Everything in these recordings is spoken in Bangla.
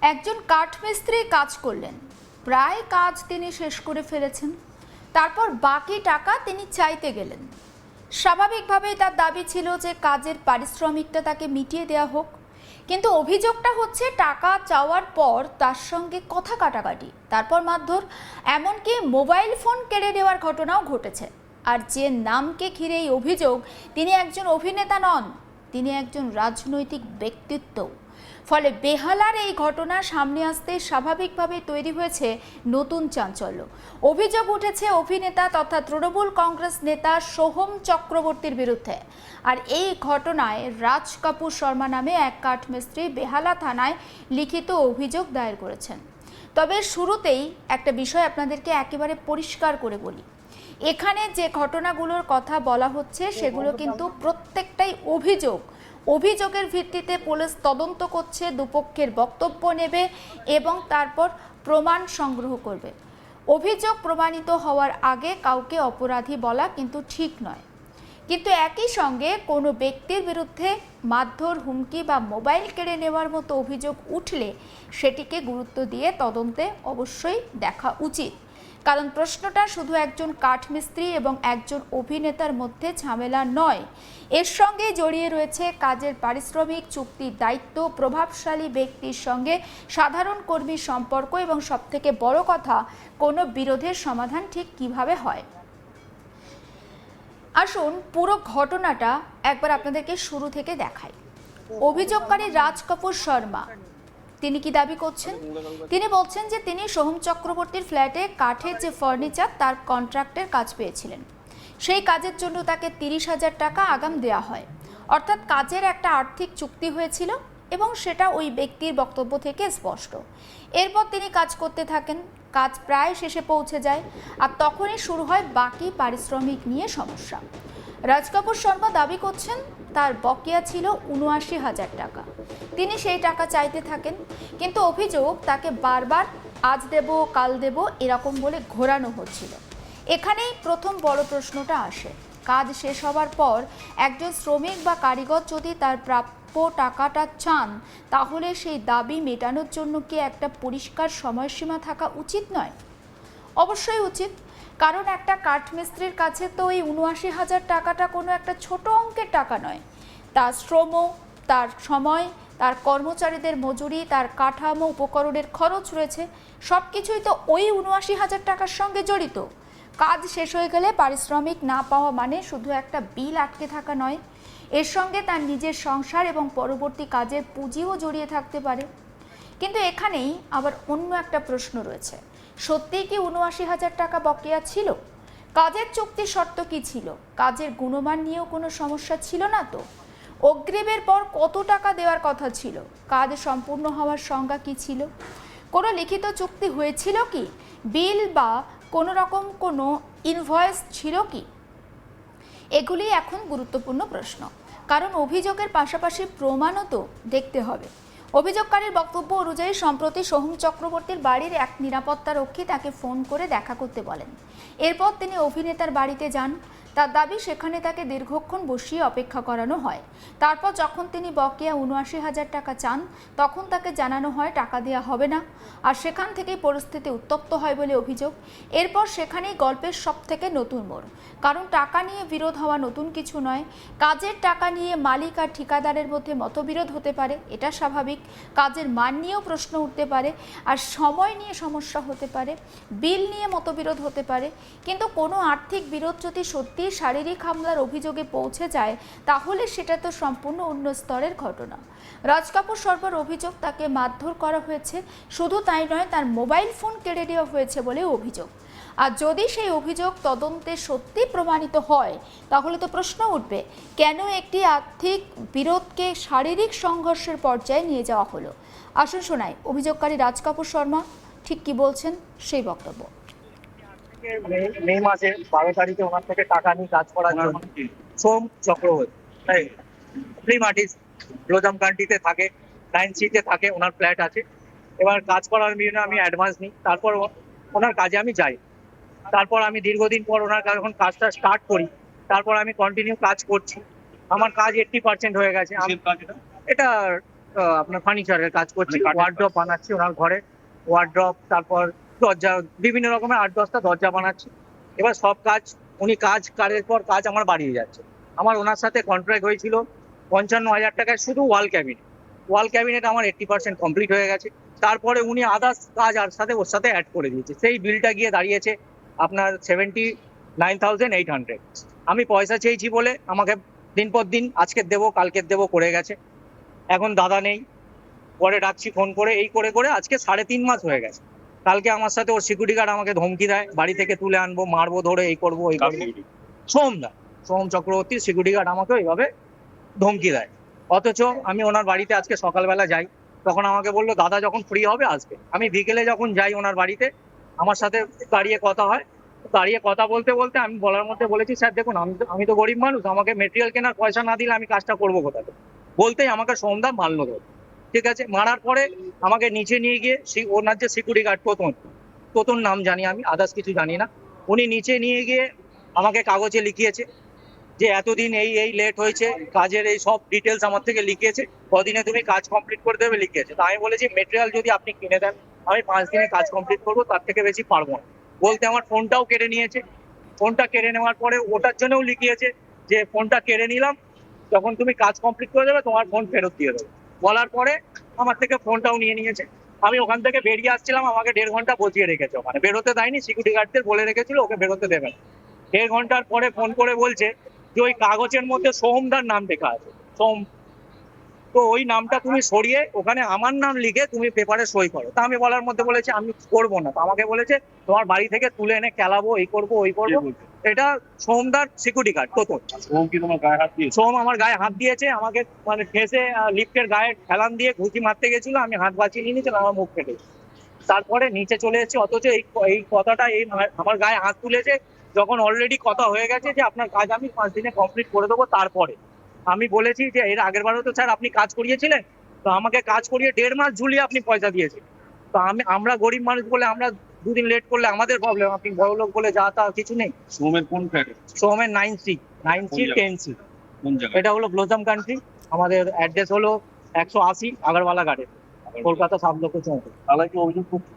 একজন কাঠমিস্ত্রি কাজ করলেন, প্রায় কাজ তিনি শেষ করে ফেলেছেন। তারপর বাকি টাকা তিনি চাইতে গেলেন। স্বাভাবিকভাবেই তার দাবি ছিল যে কাজের পারিশ্রমিকটা তাকে মিটিয়ে দেওয়া হোক, কিন্তু অভিযোগটা হচ্ছে টাকা চাওয়ার পর তার সঙ্গে কথা কাটাকাটি, তারপর মারধর, এমনকি মোবাইল ফোন কেড়ে নেওয়ার ঘটনাও ঘটেছে। আর যে নামকে ঘিরে এই অভিযোগ, তিনি একজন অভিনেতা নন, তিনি একজন রাজনৈতিক ব্যক্তিত্ব। ফলে বেহালার এই ঘটনা সামনে আসতে স্বাভাবিকভাবে তৈরি হয়েছে নতুন চাঞ্চল্য। অভিযোগ উঠেছে অভিনেতা তথা তৃণমূল কংগ্রেস নেতা সোহম চক্রবর্তীর বিরুদ্ধে। আর এই ঘটনায় রাজ কাপুর শর্মা নামে এক কাঠমিস্ত্রি বেহালা থানায় লিখিত অভিযোগ দায়ের করেছেন। তবে শুরুতেই একটা বিষয় আপনাদেরকে একেবারে পরিষ্কার করে বলি, এখানে যে ঘটনাগুলোর কথা বলা হচ্ছে সেগুলো কিন্তু প্রত্যেকটাই অভিযোগ। অভিযোগের ভিত্তিতে পুলিশ তদন্ত করছে, দুপক্ষের বক্তব্য নেবে এবং তারপর প্রমাণ সংগ্রহ করবে। অভিযোগ প্রমাণিত হওয়ার আগে কাউকে অপরাধী বলা কিন্তু ঠিক নয়। কিন্তু একই সঙ্গে কোনো ব্যক্তির বিরুদ্ধে মারধর, হুমকি বা মোবাইল কেড়ে নেওয়ার মতো অভিযোগ উঠলে সেটিকে গুরুত্ব দিয়ে তদন্তে অবশ্যই দেখা উচিত। কারণ প্রশ্নটা শুধু একজন কাঠমিস্ত্রি এবং একজন অভিনেতার মধ্যে ঝামেলা নয়, এর সঙ্গে জড়িয়ে রয়েছে কাজের পারিশ্রমিক, চুক্তির দায়িত্ব, প্রভাবশালী ব্যক্তির সঙ্গে সাধারণ কর্মীর সম্পর্ক এবং সবথেকে বড় কথা, কোনো বিরোধের সমাধান ঠিক কিভাবে হয়। আসুন পুরো ঘটনাটা একবার আপনাদেরকে শুরু থেকে দেখাই। অভিযোগকারী রাজ কাপুর শর্মা তিনি কি দাবি করছেন? তিনি বলছেন যে তিনি সোহম চক্রবর্তীর ফ্ল্যাটে কাঠের যে ফার্নিচার তার কন্ট্রাক্টের কাজ পেয়েছিলেন। সেই কাজের জন্য তাকে 30,000 টাকা আগাম দেওয়া হয়, অর্থাৎ কাজের একটা আর্থিক চুক্তি হয়েছিল এবং সেটা ওই ব্যক্তির বক্তব্য থেকে স্পষ্ট। এরপর তিনি কাজ করতে থাকেন, কাজ প্রায় শেষে পৌঁছে যায় আর তখনই শুরু হয় বাকি পারিশ্রমিক নিয়ে সমস্যা। রাজ কাপুর শর্মা দাবি করছেন তার বকেয়া ছিল 79,000 টাকা। তিনি সেই টাকা চাইতে থাকেন, কিন্তু অভিযোগ তাকে বারবার আজ দেব, কাল দেব এরকম বলে ঘোরানো হচ্ছিল। এখানেই প্রথম বড় প্রশ্নটা আসে, কাজ শেষ হবার পর একজন শ্রমিক বা কারিগর যদি তার প্রাপ্য টাকাটা চান, তাহলে সেই দাবি মেটানোর জন্য কি একটা পরিষ্কার সময়সীমা থাকা উচিত নয়? অবশ্যই উচিত, কারণ একটা কাঠমিস্ত্রির কাছে তো ওই 79,000 টাকাটা কোনো একটা ছোট অঙ্কের টাকা নয়। তার শ্রম, তার সময়, তার কর্মচারীদের মজুরি, তার কাঠামো, উপকরণের খরচ রয়েছে, সব কিছুই তো ওই 79,000 টাকার সঙ্গে জড়িত। কাজ শেষ হয়ে গেলে পারিশ্রমিক না পাওয়া মানে শুধু একটা বিল আটকে থাকা নয়, এর সঙ্গে তার নিজের সংসার এবং পরবর্তী কাজের পুঁজিও জড়িয়ে থাকতে পারে। কিন্তু এখানেই আবার অন্য একটা প্রশ্ন রয়েছে, সত্যিই কি 79,000 টাকা বকেয়া ছিল? কাজের চুক্তির শর্ত কি ছিল? কাজের গুণমান নিয়েও কোনো সমস্যা ছিল না তো? অগ্রিমের পর কত টাকা দেওয়ার কথা ছিল? কাজ সম্পূর্ণ হওয়ার সংজ্ঞা কি ছিল? কোনো লিখিত চুক্তি হয়েছিল কি? বিল বা কোনো রকম কোনো ইনভয়েস ছিল কি? এগুলি এখন গুরুত্বপূর্ণ প্রশ্ন, কারণ অভিযোগের পাশাপাশি প্রমাণও তো দেখতে হবে। অভিযোগকারীর বক্তব্য অনুযায়ী সম্প্রতি সোহম চক্রবর্তীর বাড়ির এক নিরাপত্তারক্ষী তাকে ফোন করে দেখা করতে বলেন। এরপর তিনি অভিনেতার বাড়িতে যান। তার দাবি সেখানে তাকে দীর্ঘক্ষণ বসিয়ে অপেক্ষা করানো হয়। তারপর যখন তিনি বকেয়া 79,000 টাকা চান, তখন তাকে জানানো হয় টাকা দেওয়া হবে না। আর সেখান থেকেই পরিস্থিতি উত্তপ্ত হয় বলে অভিযোগ। এরপর সেখানেই গল্পের সব থেকে নতুন মোড়, কারণ টাকা নিয়ে বিরোধ হওয়া নতুন কিছু নয়। কাজের টাকা নিয়ে মালিক আর ঠিকাদারের মধ্যে মতবিরোধ হতে পারে, এটা স্বাভাবিক। কাজের মান নিয়েও প্রশ্ন উঠতে পারে, আর সময় নিয়ে সমস্যা হতে পারে, বিল নিয়ে মতবিরোধ হতে পারে। কিন্তু কোনো আর্থিক বিরোধ যদি সত্যি শারীরিক হামলার অভিযোগে পৌঁছে যায়, তাহলে সেটা তো সম্পূর্ণ অন্য স্তরের ঘটনা। রাজ কাপুর শর্মার অভিযোগ তাকে মারধর করা হয়েছে, শুধু তাই নয়, তার মোবাইল ফোন কেড়ে নেওয়া হয়েছে বলে অভিযোগ। আর যদি সেই অভিযোগ তদন্তে সত্যি প্রমাণিত হয়, তাহলে তো প্রশ্ন উঠবে, কেন একটি আর্থিক বিরোধকে শারীরিক সংঘর্ষের পর্যায়ে নিয়ে যাওয়া হলো। আসুন শোনাই অভিযোগকারী রাজ কাপুর শর্মা ঠিক কি বলছেন সেই বক্তব্য। মে মাসে 12 তারিখে ওনার থেকে টাকা নিয়ে কাজ করার জন্য সোম চক্রবর্তী, তাই ফিল্ম আর্টিস্ট, লোজাম কান্ট্রিতে থাকে, 9C-তে থাকে, ওনার ফ্ল্যাট আছে। এবার কাজ করার জন্য আমি অ্যাডভান্স নিই, তারপর ওনার কাজে আমি যাই। তারপর আমি দীর্ঘদিন পর ওনার যখন কাজটা স্টার্ট করি, তারপর আমি কন্টিনিউ কাজ করছি। আমার কাজ 80% হয়ে গেছে। এটা আপনার ফার্নিচারের কাজ করছি, মানে কাঠের ওয়ার্ড্রপ বানাচ্ছি ওনার ঘরে, ওয়ার্ড্রপ, তারপর দরজা, বিভিন্ন রকমের 8-10টা দরজা বানাচ্ছি। এবার সব কাজ উনি কাজের পর কাজ আমার বাড়িয়ে যাচ্ছে। আমার ওনার সাথে কন্ট্রাক্ট হয়েছিল 55,000 টাকায় শুধু ওয়াল ক্যাবিনেট আমার 80% কমপ্লিট হয়ে গেছে। তারপরে উনি আদার্স কাজ ওর সাথে অ্যাড করে দিয়েছে, সেই বিলটা গিয়ে দাঁড়িয়েছে আপনার 79,800। আমি পয়সা চেয়েছি বলে আমাকে দিন পর দিন আজকের দেবো কালকের দেবো করে গেছে। এখন দাদা নেই, পরে ডাকছি ফোন করে, এই করে করে আজকে 3.5 মাস হয়ে গেছে। কালকে আমার সাথে ওর সিকিউরিটি গার্ড আমাকে ধমকি দেয়, বাড়ি থেকে তুলে আনবো, মারবো, ধরে এই করবো ওই করবো। সোম চক্রবর্তীর সিকিউরিটি গার্ড আমাকে এইভাবে ধমকি দেয়। অথচ আমি ওনার বাড়িতে আজকে সকালবেলা যাই, তখন আমাকে বললো দাদা যখন ফ্রি হবে আসবে। আমি বিকেলে যখন যাই ওনার বাড়িতে, আমার সাথে দাঁড়িয়ে কথা হয়। দাঁড়িয়ে কথা বলতে বলতে আমি বলার মধ্যে বলেছি, স্যার দেখুন আমি তো গরিব মানুষ, আমাকে মেটেরিয়াল কেনার পয়সা না দিলে আমি কাজটা করবো কোথা থেকে। বলতেই আমাকে সোমদা মারলো ধরে। ঠিক আছে, মারার পরে আমাকে নিচে নিয়ে গিয়ে ওনার যে সিকিউরিটি গার্ড তোতন নাম জানি আমি, আদার্স কিছু জানি না, উনি নিচে নিয়ে গিয়ে আমাকে কাগজে লিখিয়েছে যে এতদিন এই লেট হয়েছে, কাজের এই সব ডিটেলস আমার থেকে লিখিয়েছে, কদিনে তুমি কাজ কমপ্লিট করে দেবে লিখিয়েছে। তা আমি বলেছি মেটেরিয়াল যদি আপনি কিনে দেন আমি 5 দিনে কাজ কমপ্লিট করবো, তার থেকে বেশি পারবো না। বলতে আমার ফোনটাও কেড়ে নিয়েছে। ফোনটা কেড়ে নেওয়ার পরে ওটার জন্যও লিখিয়েছে যে ফোনটা কেড়ে নিলাম, যখন তুমি কাজ কমপ্লিট করে দেবে তোমার ফোন ফেরত দিয়ে দেবে। বলার পরে আমার থেকে ফোনটাও নিয়ে নিয়েছে। আমি ওখান থেকে বেরিয়ে আসছিলাম, আমাকে 1.5 ঘন্টা বসিয়ে রেখেছে ওখানে, বেরোতে দেয়নি। সিকিউরিটি গার্ডদের বলে রেখেছিল ওকে বেরোতে দেবে না। 1.5 ঘন্টার পরে ফোন করে বলছে যে ওই কাগজের মধ্যে সোহমদার নাম লেখা আছে, তো ওই নামটা তুমি সরিয়ে ওখানে আমার নাম লিখে তুমি পেপারে সই করো। তা আমি বলার মধ্যে বলেছি আমি করবো না। তো আমাকে বলেছে তোমার বাড়ি থেকে তুলে এনে খেলাবো, এই করবো ওই করবো। এটা সোহমদার সিকিউরিটি গার্ড তোতন। সোম কি তোমার গায়ে হাত দিয়েছে? সোম আমার গায়ে হাত দিয়েছে, আমাকে মানে ঠেসে লিফটের গায়ে ঠেলান দিয়ে ঘুষি মারতে গেছিল, আমি হাত বাঁচিয়ে নিয়ে নিয়েছিলাম, আমার মুখ কেটে তারপরে নিচে চলে এসেছে। অথচ এই কথাটা আমার গায়ে হাত তুলেছে যখন অলরেডি কথা হয়ে গেছে যে আপনার কাজ আমি 5 দিনে কমপ্লিট করে দেবো। তারপরে আমি বলেছি যে এর আগের বারও তো স্যার আপনি কাজ করিয়েছিলেন, তো আমাকে কাজ করিয়ে 1.5 মাস ঝুলিয়ে আপনি পয়সা দিয়েছেন। তো আমরা গরিব মানুষ বলে আমরা 2 দিন লেট করলে আমাদের প্রবলেম, আপনি বড় লোক বলে যা তা কিছু নেই। সোমের কোন ফ্ল্যাটে? সোমের 9C 10C। কোন জায়গায়? এটা হলো ব্লজম কান্ট্রি, আমাদের অ্যাড্রেস হলো 180 আগরওয়ালা গার্ডেন, কলকাতা 7 লক্ষ 34। তাহলে কি অভিযোগ করতে?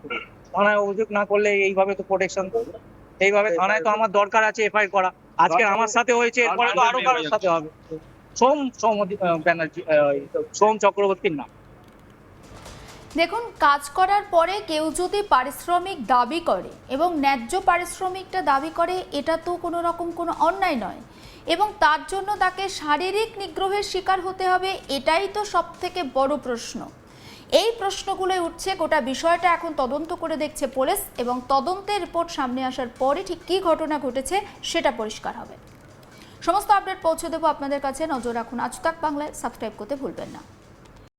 থানায় অভিযোগ না করলে এইভাবে তো প্রোটেকশন করবে, এইভাবে থানায় তো আমার দরকার আছে এফআইআর করা। আজকে আমার সাথে হয়েছে, এরপরে তো আরো কারোর সাথে হবে। সোম চক্রবর্তীর নাম। দেখুন, কাজ করার পরে কেউ যদি পারিশ্রমিক দাবি করে এবং ন্যায্য পারিশ্রমিকটা দাবি করে, এটা তো কোনো রকম কোনো অন্যায় নয়, এবং তার জন্য তাকে শারীরিক নিগ্রহের শিকার হতে হবে, এটাই তো সব থেকে বড় প্রশ্ন। এই প্রশ্নগুলোই উঠছে, গোটা বিষয়টা এখন তদন্ত করে দেখছে পুলিশ, এবং তদন্তের রিপোর্ট সামনে আসার পরে ঠিক কী ঘটনা ঘটেছে সেটা পরিষ্কার হবে। সমস্ত আপডেট পৌঁছে দেবো আপনাদের কাছে। নজর রাখুন আজ তাক বাংলায়, সাবস্ক্রাইব করতে ভুলবেন না।